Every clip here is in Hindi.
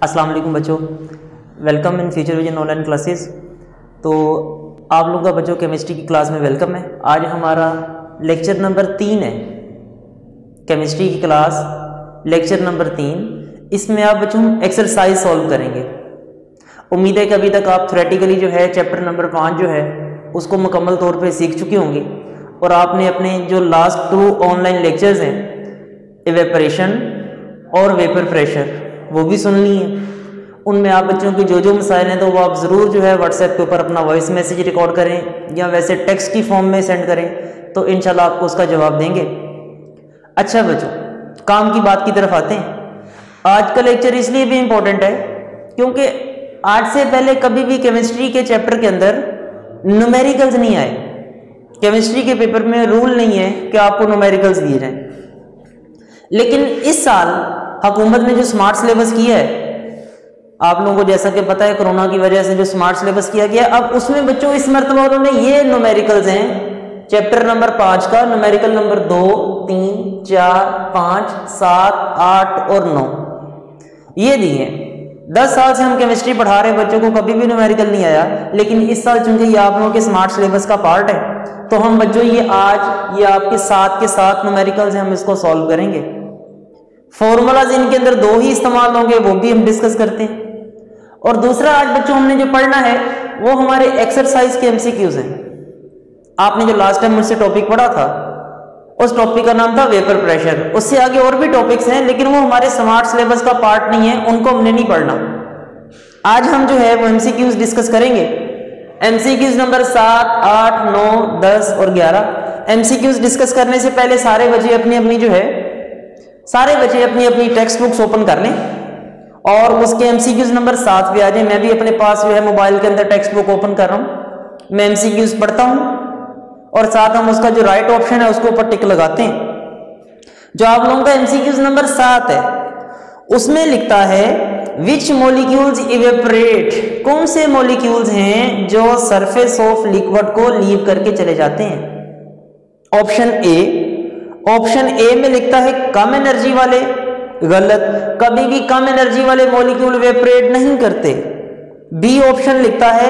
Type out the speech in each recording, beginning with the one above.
अस्सलाम वालेकुम बच्चों, welcome in future vision online classes. तो आप लोगों का बच्चों केमिस्ट्री की क्लास में वेलकम है। आज हमारा लेक्चर नंबर 3 है, केमिस्ट्री की क्लास लेक्चर नंबर 3। इसमें आप बच्चों हम एक्सरसाइज सॉल्व करेंगे। उम्मीद है कि अभी तक आप थ्योरेटिकली जो है चैप्टर नंबर 5 जो है उसको मुकम्मल तौर पे सीख चुके होंगे और आपने अपने जो लास्ट 2 ऑनलाइन लेक्चर्स हैं, इवेपोरेशन और वेपर प्रेशर, वो भी सुन ली हैं। उनमें आप बच्चों के जो मसाइल हैं तो वो आप ज़रूर जो है व्हाट्सएप के ऊपर अपना वॉइस मैसेज रिकॉर्ड करें या वैसे टेक्स्ट की फॉर्म में सेंड करें, तो इंशाल्लाह आपको उसका जवाब देंगे। अच्छा बच्चों, काम की बात की तरफ आते हैं। आज का लेक्चर इसलिए भी इम्पोर्टेंट है क्योंकि आज से पहले कभी भी केमिस्ट्री के चैप्टर के अंदर न्यूमेरिकल्स नहीं आए। केमिस्ट्री के पेपर में रूल नहीं है कि आपको न्यूमेरिकल्स दिए जाएं, लेकिन इस साल हुकूमत ने जो स्मार्ट सिलेबस किया है, आप लोगों को जैसा कि पता है कोरोना की वजह से जो स्मार्ट सिलेबस किया गया, अब उसमें बच्चों इस मरतबा उन्होंने ये न्यूमेरिकल्स हैं चैप्टर नंबर 5 का, न्यूमेरिकल नंबर 2, 3, 4, 5, 7, 8 और 9 ये दिए हैं। 10 साल से हम केमिस्ट्री पढ़ा रहे बच्चों को, कभी भी न्यूमेरिकल नहीं आया, लेकिन इस साल चूंकि ये आप लोगों के स्मार्ट सिलेबस का पार्ट है तो हम बच्चों ये आज ये आपके साथ के साथ न्यूमेरिकल्स हैं, हम इसको सॉल्व करेंगे। फॉर्मूलाज इनके अंदर 2 ही इस्तेमाल होंगे, वो भी हम डिस्कस करते हैं। और दूसरा आज बच्चों हमने जो पढ़ना है वो हमारे एक्सरसाइज के एमसीक्यूज हैं। आपने जो लास्ट टाइम मुझसे टॉपिक पढ़ा था उस टॉपिक का नाम था वेपर प्रेशर। उससे आगे और भी टॉपिक्स हैं लेकिन वो हमारे स्मार्ट सिलेबस का पार्ट नहीं है, उनको हमने नहीं पढ़ना। आज हम जो है वो एमसीक्यूज डिस्कस करेंगे। एमसीक्यूज नंबर 7, 8, 9, 10 और 11। एमसीक्यूज डिस्कस करने से पहले सारे बच्चे अपनी अपनी टेक्स्ट बुक्स ओपन कर लें और उसके एमसीक्यूज नंबर 7 पे आ जाए। मैं भी अपने पास जो है मोबाइल के अंदर टेक्स्ट बुक ओपन कर रहा हूं, मैं एमसीक्यूज पढ़ता हूं और साथ हम उसका जो राइट ऑप्शन है उसके ऊपर टिक लगाते हैं। जो आप लोगों का एमसीक्यूज नंबर 7 है उसमें लिखता है विच मॉलिक्यूल्स इवेपोरेट, कौन से मॉलिक्यूल्स हैं जो सरफेस ऑफ लिक्विड को लीव करके चले जाते हैं। ऑप्शन ए में लिखता है कम एनर्जी वाले, गलत, कभी भी कम एनर्जी वाले मॉलिक्यूल इवेपोरेट नहीं करते। बी ऑप्शन लिखता है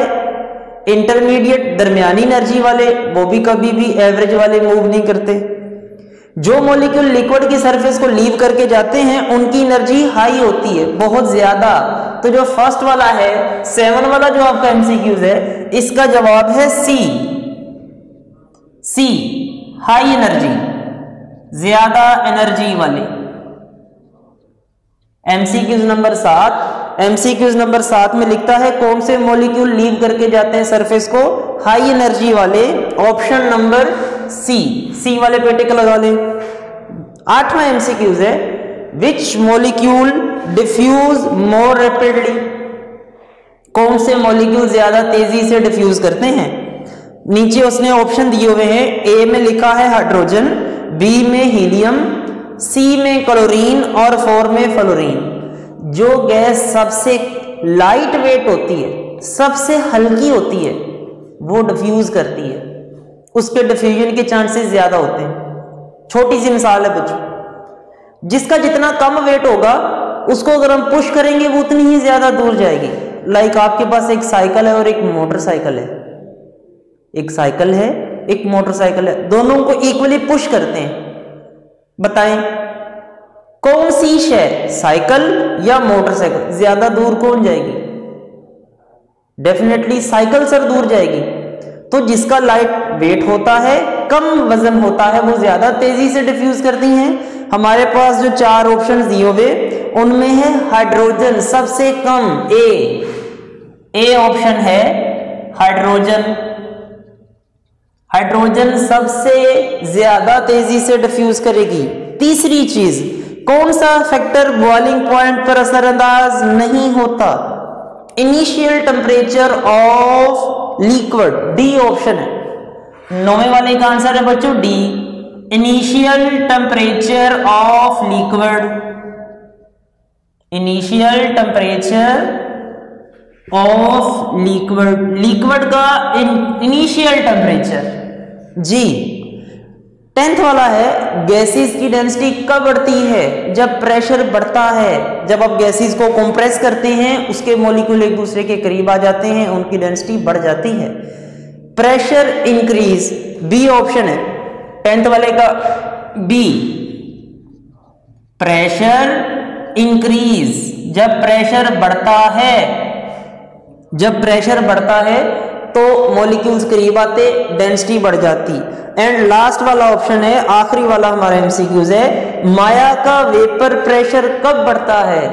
इंटरमीडिएट, दरमियानी एनर्जी वाले, वो भी कभी भी एवरेज वाले मूव नहीं करते। जो मॉलिक्यूल लिक्विड की सरफेस को लीव करके जाते हैं उनकी एनर्जी हाई होती है, बहुत ज्यादा। तो जो फर्स्ट वाला है 7 वाला जो आपका एमसीक्यूज है, इसका जवाब है सी, हाई एनर्जी, ज्यादा एनर्जी वाले। एमसीक्यूज नंबर 7 में लिखता है कौन से मॉलिक्यूल लीव करके जाते हैं सरफेस को, हाई एनर्जी वाले। ऑप्शन नंबर सी वाले पे टिक लगा लें। 8वां एमसीक्यूज है which molecule diffuse more rapidly, कौन से मॉलिक्यूल ज्यादा तेजी से डिफ्यूज करते हैं। नीचे उसने ऑप्शन दिए हुए हैं, ए में लिखा है हाइड्रोजन, बी में हीलियम, सी में क्लोरीन और 4 में फ्लोरीन। जो गैस सबसे लाइट वेट होती है, सबसे हल्की होती है, वो डिफ्यूज करती है, उसके डिफ्यूजन के चांसेस ज्यादा होते हैं। छोटी सी मिसाल है बच्चों, जिसका जितना कम वेट होगा उसको अगर हम पुश करेंगे वो उतनी ही ज्यादा दूर जाएगी। लाइक आपके पास एक साइकिल है और एक मोटरसाइकिल है, एक साइकिल है एक मोटरसाइकिल है, दोनों को इक्वली पुश करते हैं। बताएं कौन सी शय, साइकिल या मोटरसाइकिल, ज्यादा दूर कौन जाएगी? डेफिनेटली साइकिल सर दूर जाएगी। तो जिसका लाइट वेट होता है, कम वजन होता है, वो ज्यादा तेजी से डिफ्यूज करती हैं। हमारे पास जो 4 ऑप्शन दिए हुए उनमें है हाइड्रोजन सबसे कम, ए ऑप्शन है हाइड्रोजन सबसे ज्यादा तेजी से डिफ्यूज करेगी। तीसरी चीज, कौन सा फैक्टर बॉइलिंग पॉइंट पर असरअंदाज नहीं होता? Initial temperature of liquid, D option है। 9वें वाले का आंसर है बच्चों D, initial temperature of liquid, initial temperature of liquid का इनिशियल टेम्परेचर। जी 10th वाला है गैसेस की डेंसिटी कब बढ़ती है? जब प्रेशर बढ़ता है। जब आप गैसेस को कंप्रेस करते हैं, उसके मॉलिक्यूल एक दूसरे के करीब आ जाते हैं, उनकी डेंसिटी बढ़ जाती है। प्रेशर इंक्रीज, बी ऑप्शन है 10th वाले का, बी। प्रेशर इंक्रीज, जब प्रेशर बढ़ता है, जब प्रेशर बढ़ता है तो मॉलिक्यूल्स करीब आते, डेंसिटी बढ़ जाती। एंड लास्ट वाला ऑप्शन है, आखिरी वाला हमारा एमसीक्यूज है, माया का वेपर प्रेशर कब बढ़ता है?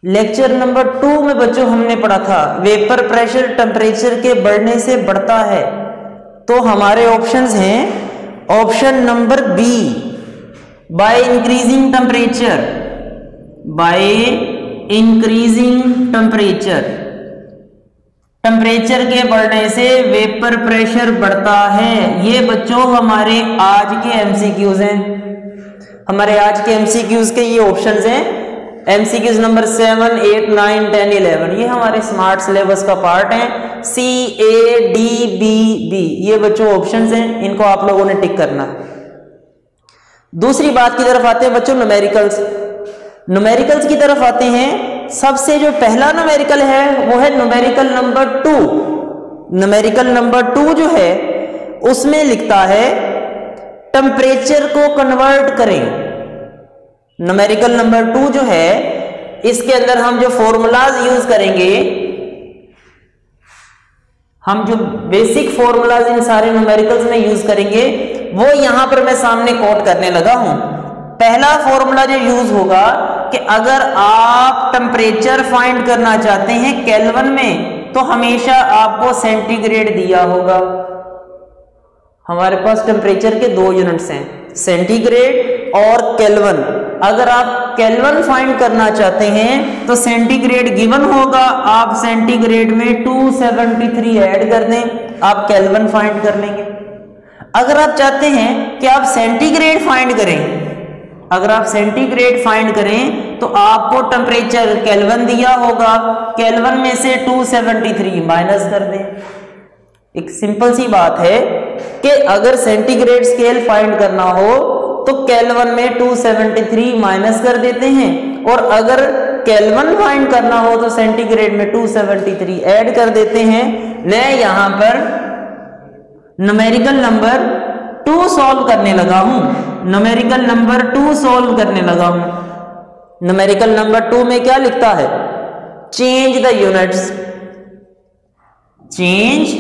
लेक्चर नंबर 2 में बच्चों हमने पढ़ा था वेपर प्रेशर टेम्परेचर के बढ़ने से बढ़ता है। तो हमारे ऑप्शंस हैं option number B, by increasing temperature, by increasing temperature, temperature के बढ़ने से वेपर प्रेशर बढ़ता है। ये बच्चों हमारे आज के एमसीक्यूज हैं, हमारे आज के एमसीक्यूज के ये ऑप्शंस हैं। एमसीक्यूज नंबर 7, 8, 9, 10, 11 ये हमारे स्मार्ट सिलेबस का पार्ट है। सी, ए, डी, बी, बी ये बच्चों ऑप्शंस हैं, इनको आप लोगों ने टिक करना। दूसरी बात की तरफ आते हैं बच्चों, न्यूमेरिकल्स। न्यूमेरिकल्स की तरफ आते हैं। सबसे जो पहला न्यूमेरिकल है वो है न्यूमेरिकल नंबर 2। न्यूमेरिकल नंबर 2 जो है उसमें लिखता है टेम्परेचर को कन्वर्ट करें। न्यूमेरिकल नंबर 2 जो है इसके अंदर हम जो फॉर्मूलाज यूज करेंगे, हम जो बेसिक फॉर्मूलाज इन सारे न्यूमेरिकल्स में यूज करेंगे वो यहां पर मैं सामने कोट करने लगा हूं। पहला फॉर्मूला जो यूज होगा कि अगर आप टेम्परेचर फाइंड करना चाहते हैं केल्विन में तो हमेशा आपको सेंटीग्रेड दिया होगा। हमारे पास टेम्परेचर के 2 यूनिट्स हैं, सेंटीग्रेड और केल्विन। अगर आप केल्विन फाइंड करना चाहते हैं तो सेंटीग्रेड गिवन होगा, आप सेंटीग्रेड में 273 ऐड कर दें, आप केल्विन फाइंड कर लेंगे। अगर आप चाहते हैं कि आप सेंटीग्रेड फाइंड करें, अगर आप सेंटीग्रेड फाइंड करें तो आपको टेम्परेचर केल्विन दिया होगा, केल्विन में से 273 माइनस कर दें। एक सिंपल सी बात है कि अगर सेंटीग्रेड स्केल फाइंड करना हो तो केल्विन में 273 माइनस कर देते हैं, और अगर केल्विन फाइंड करना हो तो सेंटीग्रेड में 273 ऐड कर देते हैं। मैं यहां पर न्यूमेरिकल नंबर 2 सॉल्व करने लगा हूं, न्यूमेरिकल नंबर 2 सॉल्व करने लगा हूं। न्यूमेरिकल नंबर 2 में क्या लिखता है? Change the units, change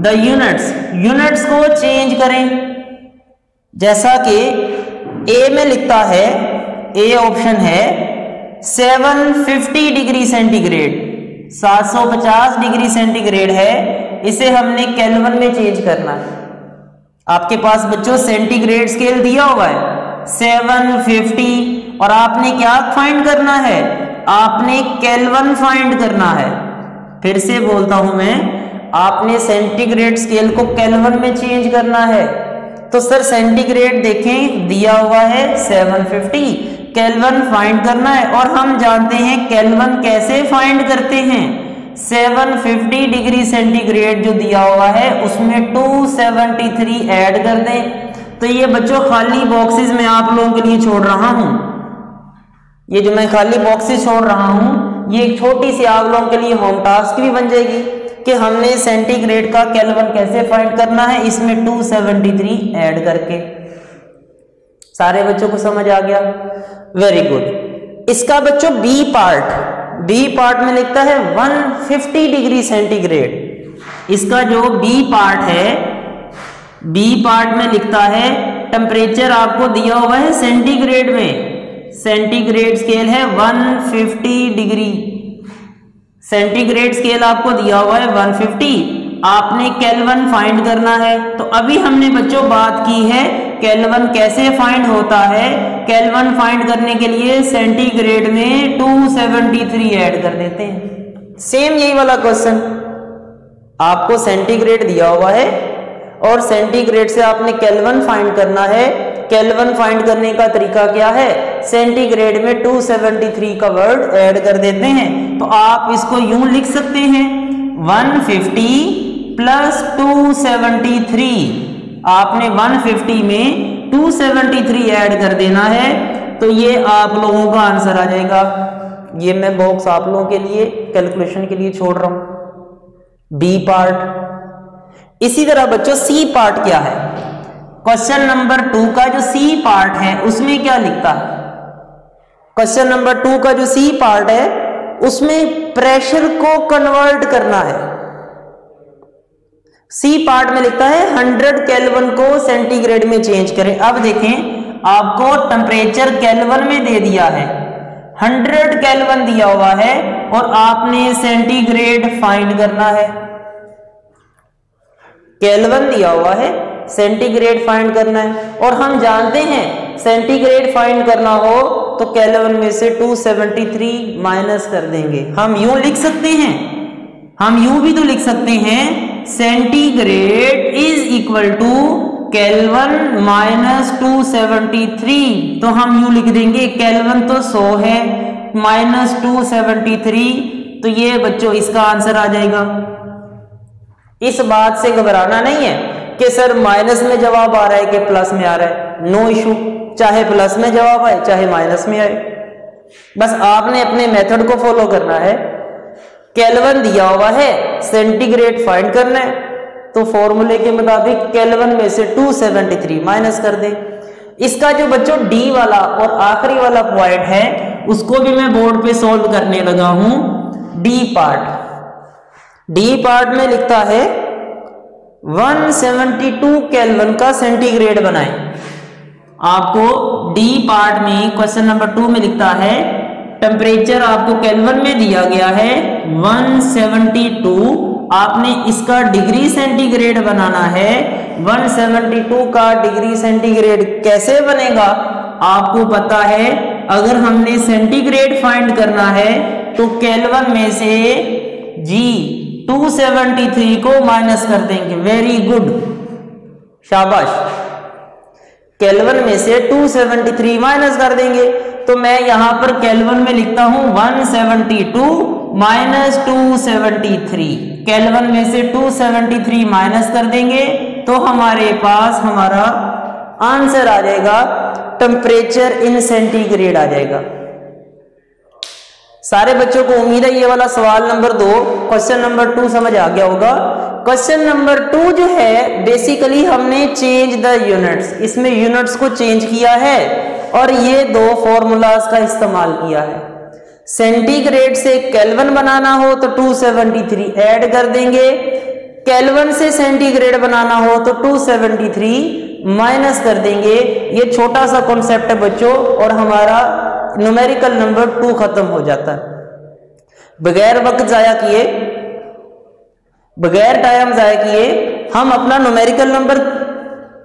the units, units को चेंज करें। जैसा कि ए में लिखता है, ए ऑप्शन है 750 डिग्री सेंटीग्रेड, 750 डिग्री सेंटीग्रेड है, इसे हमने केल्विन में चेंज करना है। आपके पास बच्चों सेंटीग्रेड स्केल दिया हुआ है 750, और आपने क्या फाइंड करना है? आपने केल्विन फाइंड करना है। फिर से बोलता हूं मैं, आपने सेंटीग्रेड स्केल को केल्विन में चेंज करना है। तो सर सेंटीग्रेड देखें दिया हुआ है 750, केल्विन फाइंड करना है, और हम जानते हैं केल्विन कैसे फाइंड करते हैं। 750 डिग्री सेंटीग्रेड जो दिया हुआ है उसमें 273 ऐड कर दें। तो ये बच्चों खाली बॉक्सेस में आप लोगों के लिए छोड़ रहा हूं, ये जो मैं खाली बॉक्सेस छोड़ रहा हूं ये एक छोटी सी आप लोगों के लिए होम टास्क भी बन जाएगी कि हमने सेंटीग्रेड का केल्विन कैसे फाइंड करना है, इसमें 273 ऐड करके। सारे बच्चों को समझ आ गया? Very good. इसका बच्चों बी पार्ट में लिखता है 150 डिग्री सेंटीग्रेड। इसका जो बी पार्ट है, बी पार्ट में लिखता है टेम्परेचर आपको दिया हुआ है सेंटीग्रेड में, सेंटीग्रेड स्केल है 150 डिग्री, सेंटीग्रेड स्केल आपको दिया हुआ है 150, आपने केल्विन फाइंड करना है। तो अभी हमने बच्चों बात की है केल्विन कैसे फाइंड होता है। केल्विन फाइंड करने के लिए सेंटीग्रेड में 273 ऐड कर देते हैं। सेम यही वाला क्वेश्चन, आपको सेंटीग्रेड दिया हुआ है और सेंटीग्रेड से आपने केल्विन फाइंड करना है। केल्विन फाइंड करने का तरीका क्या है? सेंटीग्रेड में 273 का वर्ड ऐड कर देते हैं। तो आप इसको यूं लिख सकते हैं 150 प्लस 273, आपने 150 में 273 ऐड कर देना है, तो ये आप लोगों का आंसर आ जाएगा। ये मैं बॉक्स आप लोगों के लिए कैलकुलेशन के लिए छोड़ रहा हूं, बी पार्ट। इसी तरह बच्चों सी पार्ट क्या है? क्वेश्चन नंबर 2 का जो सी पार्ट है उसमें क्या लिखता है? क्वेश्चन नंबर 2 का जो सी पार्ट है उसमें प्रेशर को कन्वर्ट करना है। सी पार्ट में लिखता है 100 केल्विन को सेंटीग्रेड में चेंज करें। अब देखें, आपको टेम्परेचर केल्विन में दे दिया है, 100 केल्विन दिया हुआ है और आपने सेंटीग्रेड फाइंड करना है। केल्विन दिया हुआ है, सेंटीग्रेड फाइंड करना है। और हम जानते हैं सेंटीग्रेड फाइंड करना हो तो केल्विन में से 273 माइनस कर देंगे। हम यूं लिख सकते हैं, हम यूं भी तो लिख सकते हैं, centigrade is equal to Kelvin minus 273। तो हम यूं लिख देंगे, केल्विन तो 100 है, माइनस 273, तो ये बच्चों इसका आंसर आ जाएगा। इस बात से घबराना नहीं है कि सर माइनस में जवाब आ रहा है कि प्लस में आ रहा है। नो इशू, चाहे प्लस में जवाब आए चाहे माइनस में आए, बस आपने अपने मेथड को फॉलो करना है। केल्विन दिया हुआ है, सेंटीग्रेड फाइंड करना है, तो फॉर्मूले के मुताबिक केल्विन में से 273 माइनस कर दें। इसका जो बच्चों डी वाला और आखिरी वाला पॉइंट है उसको भी मैं बोर्ड पे सॉल्व करने लगा हूं। डी पार्ट, डी पार्ट में लिखता है 172 केल्विन का सेंटीग्रेड बनाएं। आपको डी पार्ट में क्वेश्चन नंबर 2 में लिखता है टेम्परेचर आपको केल्विन में दिया गया है 172, आपने इसका डिग्री सेंटीग्रेड बनाना है। 172 का डिग्री सेंटीग्रेड कैसे बनेगा आपको पता है। अगर हमने सेंटीग्रेड फाइंड करना है तो केल्विन में से जी 273 को माइनस कर देंगे। वेरी गुड, शाबाश। केल्विन में से 273 माइनस कर देंगे, तो मैं यहां पर केल्विन में लिखता हूं 172 माइनस 273। केल्विन में से 273 माइनस कर देंगे तो हमारे पास हमारा आंसर आ जाएगा, टेम्परेचर इन सेंटीग्रेड आ जाएगा। सारे बच्चों को उम्मीद है ये वाला सवाल नंबर 2 क्वेश्चन नंबर 2 समझ आ गया होगा। क्वेश्चन नंबर 2 जो है बेसिकली हमने चेंज द यूनिट्स, इसमें यूनिट्स को चेंज किया है और ये 2 फॉर्मूलाज का इस्तेमाल किया है। सेंटीग्रेड से केल्विन बनाना हो तो 273 ऐड कर देंगे, केल्विन से सेंटीग्रेड बनाना हो तो 273 माइनस कर देंगे। ये छोटा सा कॉन्सेप्ट है बच्चों और हमारा न्यूमेरिकल नंबर 2 खत्म हो जाता है। बगैर वक्त जाया किए, बगैर टाइम जाया किए हम अपना न्यूमेरिकल नंबर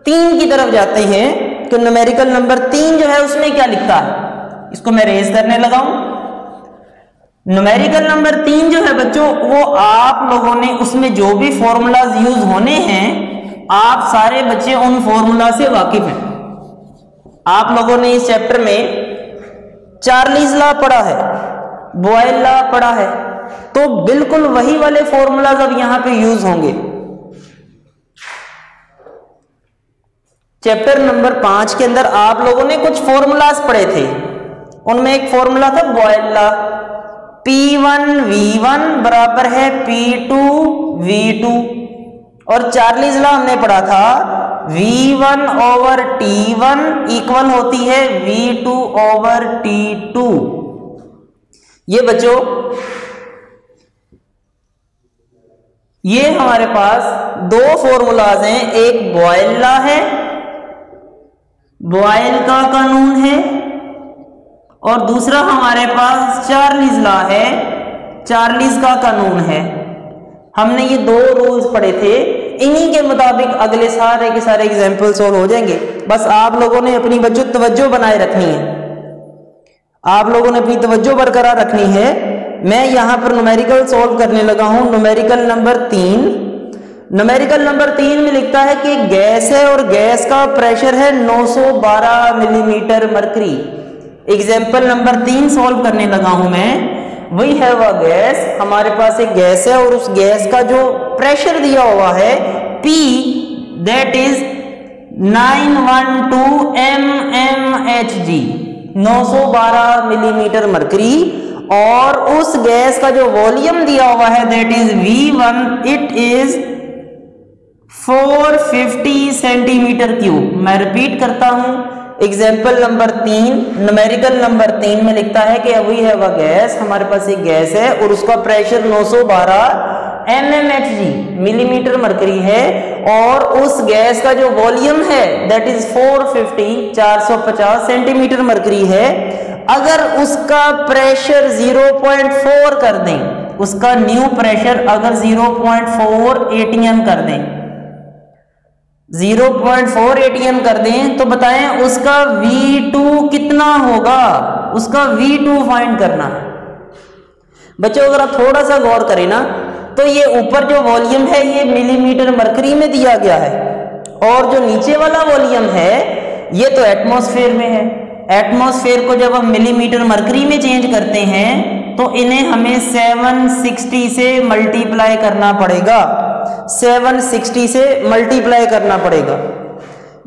3 की तरफ जाते हैं कि न्यूमेरिकल नंबर 3 जो है उसमें क्या लिखता है। इसको मैं रेज करने लगा हूं। न्यूमेरिकल नंबर 3 जो है बच्चों वो आप लोगों ने उसमें जो भी फॉर्मूलाज यूज होने हैं आप सारे बच्चे उन फॉर्मूला से वाकिफ हैं। आप लोगों ने इस चैप्टर में चार्लीज लॉ पढ़ा है, बॉयल लॉ पढ़ा है, तो बिल्कुल वही वाले फॉर्मूलाज अब यहां पे यूज होंगे। चैप्टर नंबर 5 के अंदर आप लोगों ने कुछ फॉर्मूलाज पढ़े थे, उनमें एक फॉर्मूला था बॉयल लॉ, P1V1 बराबर है P2V2, और चार्लीज लॉ हमने पढ़ा था V1 ओवर T1 इक्वल होती है V2 ओवर T2। ये बच्चों ये हमारे पास 2 फॉर्मूलाज हैं, एक बॉयल लॉ है, बॉयल का कानून है, और दूसरा हमारे पास चार्लीज लॉ है, चार्लीज का कानून है। हमने ये 2 रूल्स पढ़े थे, इन्हीं के मुताबिक अगले सारे के सारे एग्जाम्पल सॉल्व हो जाएंगे। बस आप लोगों ने अपनी बच्चों तवज्जो बनाए रखनी है, आप लोगों ने अपनी तवज्जो बरकरार रखनी है। मैं यहां पर न्यूमेरिकल सॉल्व करने लगा हूं, न्यूमेरिकल नंबर 3। न्यूमेरिकल नंबर 3 में लिखता है कि गैस है और गैस का प्रेशर है 912 millimetre mercury. Example number 3 solve करने लगा हूं मैं। वी हैव अ गैस, हमारे पास एक गैस है और उस गैस का जो प्रेशर दिया हुआ है P, that is 912 mmHg 912 millimetre mercury, और उस गैस का जो वॉल्यूम दिया हुआ है that is V1, it is 450 centimetre cube. मैं रिपीट करता हूं, एग्जाम्पल नंबर 3, न्यूमेरिकल नंबर 3 में लिखता है कि वी हैव अ गैस, हमारे पास एक गैस है और उसका प्रेशर 912 mmHg मिलीमीटर मरकरी है, और उस गैस का जो वॉल्यूम है दैट इज 450 सेंटीमीटर मरकरी है। अगर उसका प्रेशर 0.4 कर दें, उसका न्यू प्रेशर अगर 0.4 atm कर दें, 0.4 atm कर दें, तो बताएं उसका V2 कितना होगा, उसका V2 फाइंड करना है। बच्चों अगर आप थोड़ा सा गौर करें ना, तो ये ऊपर जो वॉल्यूम है ये मिलीमीटर मरकरी में दिया गया है, और जो नीचे वाला वॉल्यूम है ये तो एटमॉस्फेयर में है। एटमॉस्फेयर को जब हम मिलीमीटर मरकरी में चेंज करते हैं तो इन्हें हमें 760 से मल्टीप्लाई करना पड़ेगा, 760 से मल्टीप्लाई करना पड़ेगा।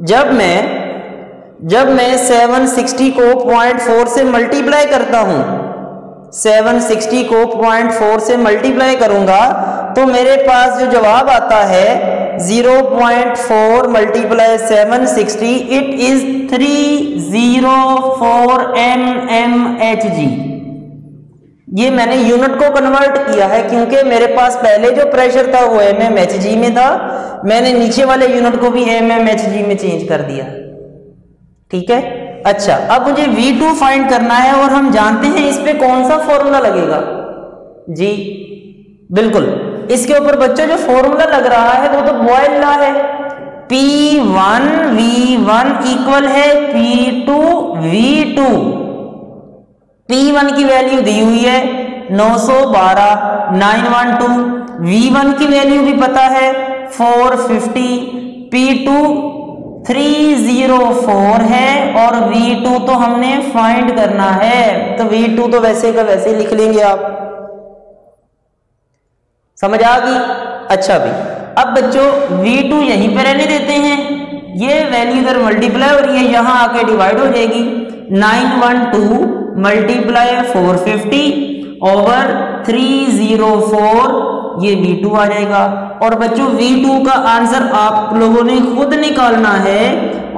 जब मैं 760 को 0.4 से मल्टीप्लाई करता हूं, 760 को 0.4 से मल्टीप्लाई करूंगा तो मेरे पास जो जवाब आता है 0.4 मल्टीप्लाई 760, इट इज 304 mmHg। ये मैंने यूनिट को कन्वर्ट किया है क्योंकि मेरे पास पहले जो प्रेशर था वो mmHg में था, मैंने नीचे वाले यूनिट को भी mmHg में चेंज कर दिया। ठीक है, अच्छा अब मुझे V2 फाइंड करना है, और हम जानते हैं इस पे कौन सा फॉर्मूला लगेगा जी, बिल्कुल इसके ऊपर बच्चों जो फॉर्मूला लग रहा है वो तो बॉयल लॉ है। P1 V1 इक्वल है P2 V2। P1 की वैल्यू दी हुई है 912 912, V1 की वैल्यू भी पता है 450, P2 304 है, और V2 तो हमने फाइंड करना है, तो V2 तो वैसे का वैसे लिख लेंगे आप। समझ आ गई? अच्छा भी, अब बच्चों V2 यहीं पर रहने देते हैं, ये वैल्यू इधर मल्टीप्लाई और ये यहां आके डिवाइड हो जाएगी। 912 मल्टीप्लाई 450 ओवर 304, ये V2 आ जाएगा। और बच्चों V2 का आंसर आप लोगों ने खुद निकालना है,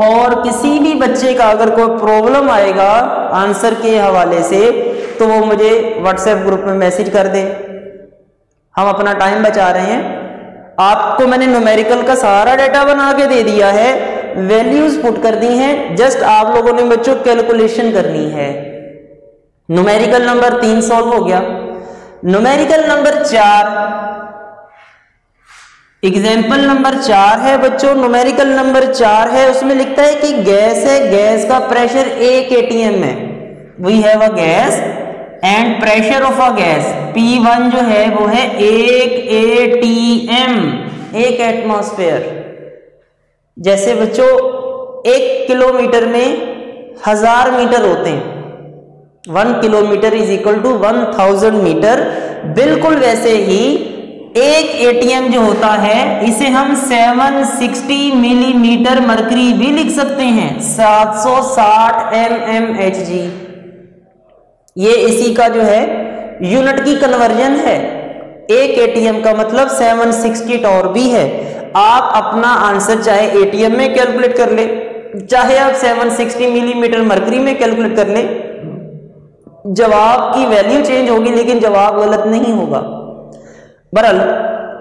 और किसी भी बच्चे का अगर कोई प्रॉब्लम आएगा आंसर के हवाले से तो वो मुझे व्हाट्सएप ग्रुप में मैसेज कर दे। हम अपना टाइम बचा रहे हैं। आपको मैंने न्यूमेरिकल का सारा डाटा बना के दे दिया है, वैल्यूज पुट कर दी हैं, जस्ट आप लोगों ने बच्चों कैलकुलेशन करनी है। न्यूमेरिकल नंबर 3 सॉल्व हो गया। न्यूमेरिकल नंबर 4, एग्जाम्पल नंबर 4 है बच्चों, न्यूमेरिकल नंबर 4 है, उसमें लिखता है कि गैस है, गैस का प्रेशर 1 atm है। We have a gas and pressure of a gas P1 जो है वो है 1 atm, 1 एटमॉस्फेयर। जैसे बच्चों 1 किलोमीटर में 1000 मीटर होते हैं, 1 kilometre is equal to 1000 metre. बिल्कुल वैसे ही 1 atm जो होता है इसे हम 760 मिलीमीटर मरकरी भी लिख सकते हैं, 760 mmHg। ये इसी का जो है यूनिट की कन्वर्जन है। 1 atm का मतलब 760 टॉर भी है। आप अपना आंसर चाहे atm में कैलकुलेट कर ले, चाहे आप 760 मिलीमीटर मरकरी में कैलकुलेट कर ले, जवाब की वैल्यू चेंज होगी लेकिन जवाब गलत नहीं होगा। बहरहाल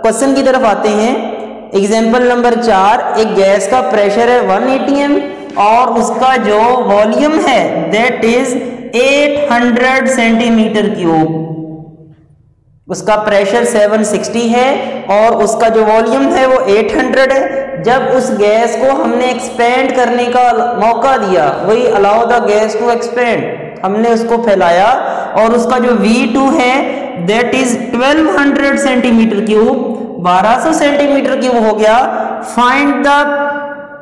क्वेश्चन की तरफ आते हैं। एग्जाम्पल नंबर 4, एक गैस का प्रेशर है 1 atm और उसका जो वॉल्यूम है दैट इज 800 सेंटीमीटर क्यूब। उसका प्रेशर 760 है और उसका जो वॉल्यूम है वो 800 है। जब उस गैस को हमने एक्सपेंड करने का मौका दिया, वही allow the gas to expand, हमने उसको फैलाया और उसका जो V2 है that is 1200 centimetre cube, 1200 centimetre cube हो गया। फाइंड द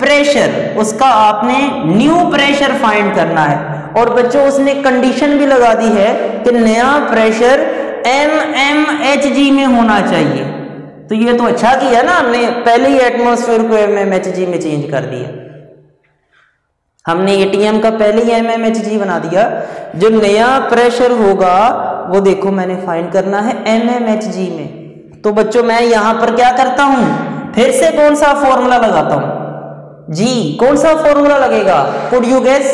प्रेशर, उसका आपने न्यू प्रेशर फाइंड करना है। और बच्चों उसने कंडीशन भी लगा दी है कि नया प्रेशर mmHg में होना चाहिए। तो ये तो अच्छा किया ना हमने, पहले ही एटमॉस्फेयर को mmHg में चेंज कर दिया। हमने एटीएम का पहले ही mmHg बना दिया। जो नया प्रेशर होगा वो देखो मैंने फाइंड करना है mmHg में। तो बच्चों मैं यहां पर क्या करता हूं, फिर से कौन सा फॉर्मूला लगाता हूं जी, कौन सा फॉर्मूला लगेगा, could you guess?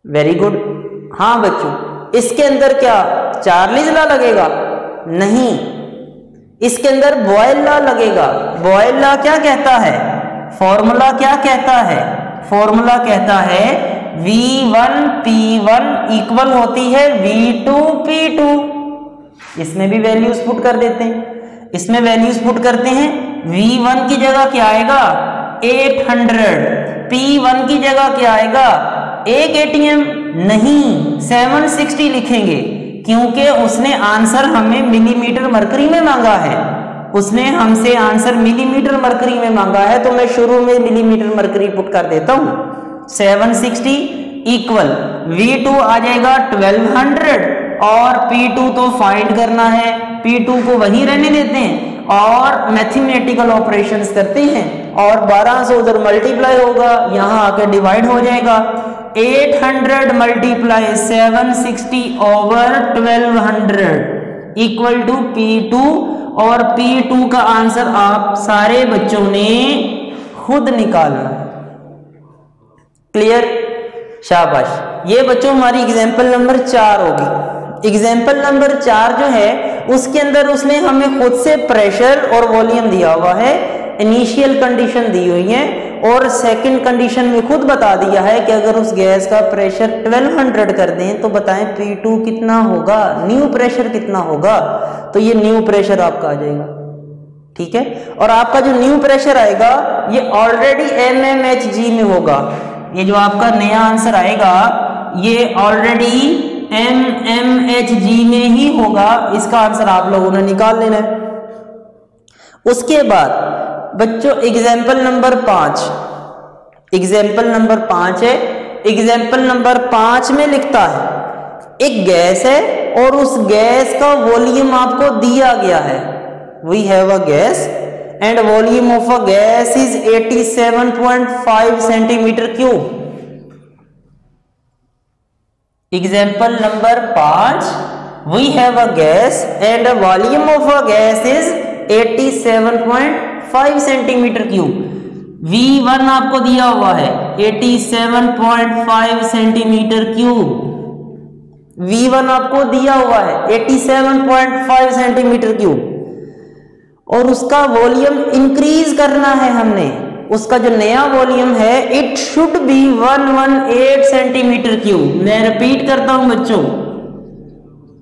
Very good. हाँ बच्चों, इसके अंदर क्या चार्लीज लॉ लगेगा? नहीं, इसके अंदर बॉयल लॉ लगेगा। बॉयल लॉ क्या कहता है, फॉर्मूला क्या कहता है? फॉर्मूला कहता है V1P1 इक्वल होती है V2P2। इसमें भी वैल्यूज पुट कर देते हैं, इसमें वैल्यूज पुट करते हैं। V1 की जगह क्या आएगा 800, P1 की जगह क्या आएगा, एक एटीएम नहीं 760 लिखेंगे, क्योंकि उसने आंसर हमें मिलीमीटर मरकरी में मांगा है। उसने हमसे आंसर मिलीमीटर मरकरी में मांगा है, तो मैं शुरू में मिलीमीटर मरकरी पुट कर देता हूं। 760 इक्वल V2 आ जाएगा 1200 और P2 तो फाइंड करना है, P2 को वही रहने देते हैं और मैथमेटिकल ऑपरेशंस करते हैं और 1200 उधर मल्टीप्लाई होगा, यहां आके डिवाइड हो जाएगा। 800 multiply 760 over 1200 equal to P2 और P2 का आंसर आप सारे बच्चों ने खुद निकालना। क्लियर? शाबाश। ये बच्चों हमारी एग्जाम्पल नंबर 4 होगी। एग्जाम्पल नंबर 4 जो है उसके अंदर उसने हमें खुद से प्रेशर और वॉल्यूम दिया हुआ है, इनिशियल कंडीशन दी हुई है और सेकंड कंडीशन में खुद बता दिया है कि अगर उस गैस का प्रेशर 1200 कर दें तो बताएं P2 कितना होगा, न्यू प्रेशर कितना होगा। तो ये न्यू प्रेशर आपका आ जाएगा, ठीक है। और आपका जो न्यू प्रेशर आएगा ये ऑलरेडी mmHg में होगा। ये जो आपका नया आंसर आएगा ये ऑलरेडी mmHg में ही होगा। इसका आंसर आप लोगों ने निकाल लेना है। उसके बाद बच्चों एग्जाम्पल नंबर 5, एग्जाम्पल नंबर 5 है। एग्जाम्पल नंबर 5 में लिखता है एक गैस है और उस गैस का वॉल्यूम आपको दिया गया है। We have a gas and volume of a gas is 87.5 centimetre cube. Example number 5, we have a gas and volume of a gas is 87.5 centimetre cube. V1 आपको दिया हुआ है 87.5 सेंटीमीटर क्यूब। V1 आपको दिया हुआ है 87.5 सेंटीमीटर क्यूब और उसका वॉल्यूम इंक्रीज करना है हमने। उसका जो नया वॉल्यूम है it should be 118 centimetre cube. मैं रिपीट करता हूं बच्चों,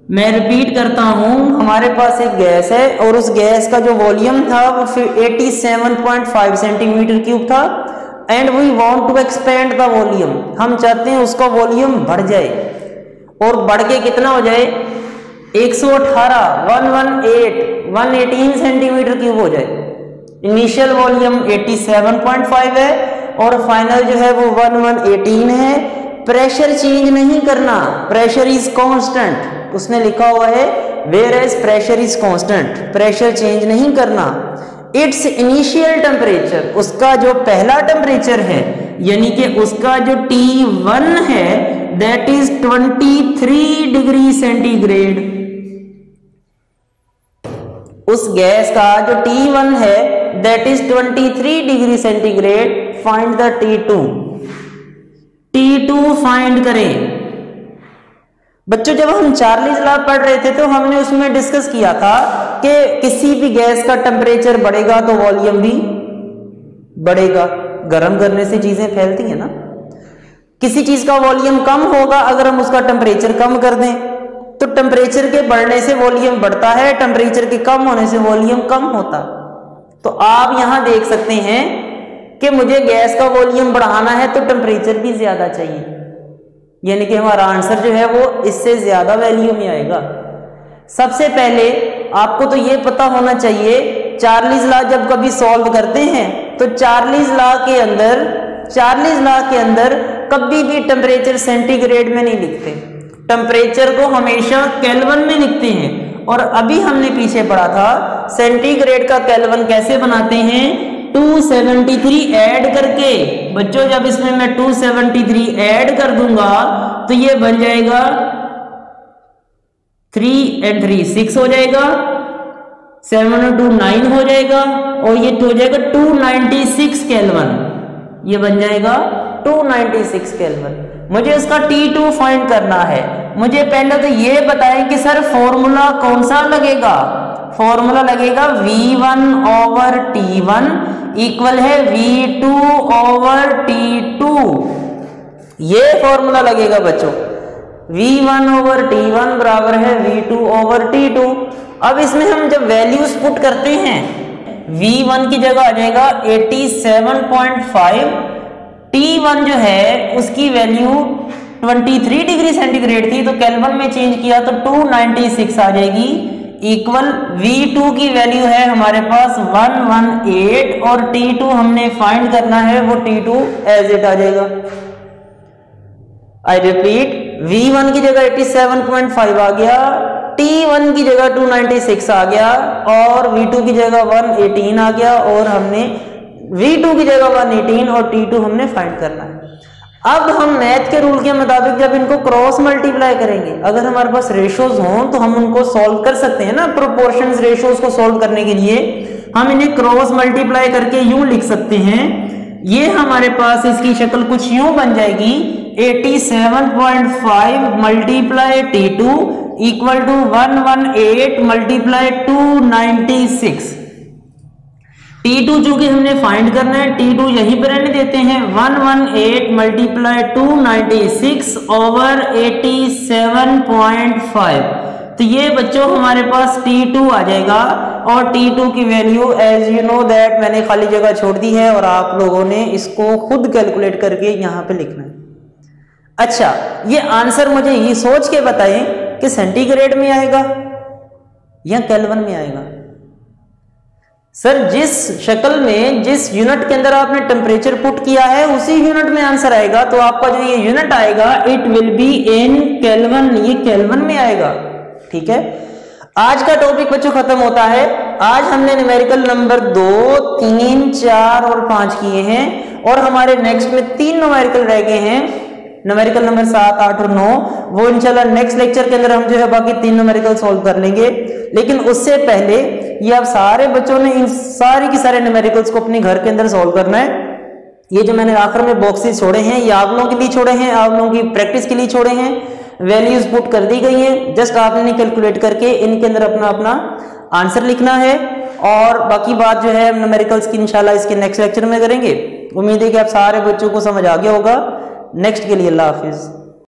मैं रिपीट करता हूं, हमारे पास एक गैस है और उस गैस का जो वॉल्यूम था वो 87.5 सेंटीमीटर क्यूब था and we want to expand the volume. हम चाहते हैं उसका वॉल्यूम बढ़ जाए और बढ़ के कितना हो जाए 118 सेंटीमीटर क्यूब हो जाए। इनिशियल वॉल्यूम 87.5 है और फाइनल जो है वो 118 है। प्रेशर चेंज नहीं करना, प्रेशर इज कांस्टेंट। उसने लिखा हुआ है whereas pressure is constant, pressure change नहीं करना। इट्स इनिशियल टेम्परेचर, उसका जो पहला टेम्परेचर है यानी कि उसका जो T1 है दैट इज 23 डिग्री सेंटीग्रेड। उस गैस का जो T1 है that is 23 degree centigrade. Find the T2। T2 find करें। बच्चों जब हम चार्लीज लॉ पढ़ रहे थे तो हमने उसमें डिस्कस किया था कि किसी भी गैस का टेम्परेचर बढ़ेगा तो वॉल्यूम भी बढ़ेगा। गर्म करने से चीजें फैलती हैं ना। किसी चीज का वॉल्यूम कम होगा अगर हम उसका टेम्परेचर कम कर दें तो टेम्परेचर के बढ़ने से वॉल्यूम बढ़ता है, टेम्परेचर के कम होने से वॉल्यूम कम होता। तो आप यहां देख सकते हैं कि मुझे गैस का वॉल्यूम बढ़ाना है तो टेम्परेचर भी ज्यादा चाहिए, यानी कि हमारा आंसर जो है वो इससे ज्यादा वैल्यू में आएगा। सबसे पहले आपको तो ये पता होना चाहिए चार्लीज लॉ जब कभी सॉल्व करते हैं तो चार्लीज लॉ के अंदर कभी भी टेम्परेचर सेंटीग्रेड में नहीं लिखते, टेम्परेचर को हमेशा केल्विन में लिखते हैं। और अभी हमने पीछे पढ़ा था सेंटीग्रेड का केल्विन कैसे बनाते हैं, 273 ऐड करके, बच्चों जब इसमें मैं 273 ऐड कर दूंगा तो ये बन जाएगा 3 and 3 6 हो जाएगा, 7 और 2 9 हो जाएगा, और ये हो जाएगा 296 केल्विन। ये बन जाएगा 296 केल्विन। मुझे इसका T2 फाइंड करना है। मुझे पहले तो ये बताएं कि सर फॉर्मूला कौन सा लगेगा। फॉर्मूला लगेगा V1 ओवर T1 इक्वल है V2 ओवर T2। ये फॉर्मूला लगेगा बच्चों। V1 ओवर T1 बराबर है V2 ओवर T2। अब इसमें हम जब वैल्यूज पुट करते हैं, V1 की जगह आ जाएगा 87.5, T1 जो है उसकी वैल्यू 23 डिग्री सेंटीग्रेड थी, तो केल्विन में चेंज किया तो 296 आ जाएगी, इक्वल V2 की वैल्यू है हमारे पास 118, और T2 हमने फाइंड करना है, वो T2 एज इट आ जाएगा। आई रिपीट, V1 की जगह 87.5 आ गया, T1 की जगह 296 आ गया, और V2 की जगह 118 आ गया, और हमने V2 की जगह 118 और T2 हमने फाइंड करना है। अब हम मैथ के रूल के मुताबिक जब इनको क्रॉस मल्टीप्लाई करेंगे, अगर हमारे पास रेशियोज हों तो हम उनको सॉल्व कर सकते हैं ना। प्रोपोर्शंस रेशियोज को सॉल्व करने के लिए हम इन्हें क्रॉस मल्टीप्लाई करके यूं लिख सकते हैं। ये हमारे पास इसकी शक्ल कुछ यूं बन जाएगी, 87.5 multiply T2 equal to 118 multiply 296। T2 चूंकि हमने फाइंड करना है, T2 यहीं पर रहने देते हैं, 118 मल्टीप्लाई 296 ओवर 87.5। तो ये बच्चों हमारे पास T2 आ जाएगा, और T2 की value as you know that मैंने खाली जगह छोड़ दी है, और आप लोगों ने इसको खुद कैलकुलेट करके यहां पे लिखना है। अच्छा, ये आंसर मुझे ये सोच के बताएं कि सेंटीग्रेड में आएगा या केल्विन में आएगा। सर, जिस शक्ल में, जिस यूनिट के अंदर आपने टेम्परेचर पुट किया है उसी यूनिट में आंसर आएगा, तो आपका जो ये यूनिट आएगा it will be in kelvin, ये केल्विन में आएगा। ठीक है, आज का टॉपिक बच्चों खत्म होता है। आज हमने न्यूमेरिकल नंबर 2, 3, 4 और 5 किए हैं, और हमारे नेक्स्ट में 3 न्यूमेरिकल रह गए हैं, न्यूमेरिकल नंबर 7, 8 और 9। वो इंशाल्लाह नेक्स्ट लेक्चर के अंदर हम जो है बाकी 3 न्यूमेरिकल सॉल्व कर लेंगे। लेकिन उससे पहले ये आप सारे बच्चों ने इन सारी की सारे न्यूमेरिकल्स को अपने घर के अंदर सॉल्व करना है। ये जो मैंने आखिर में बॉक्सेस छोड़े हैं, ये आप लोगों के लिए छोड़े हैं, आप लोगों की प्रैक्टिस के लिए छोड़े हैं। वैल्यूज पुट कर दी गई हैं, जस्ट आपने कैलकुलेट करके इनके अंदर अपना अपना आंसर लिखना है, और बाकी बात जो है न्यूमेरिकल्स की इंशाल्लाह इसके नेक्स्ट लेक्चर में करेंगे। उम्मीद है कि आप सारे बच्चों को समझ आ गया होगा। नेक्स्ट के लिए अल्लाह हाफिज।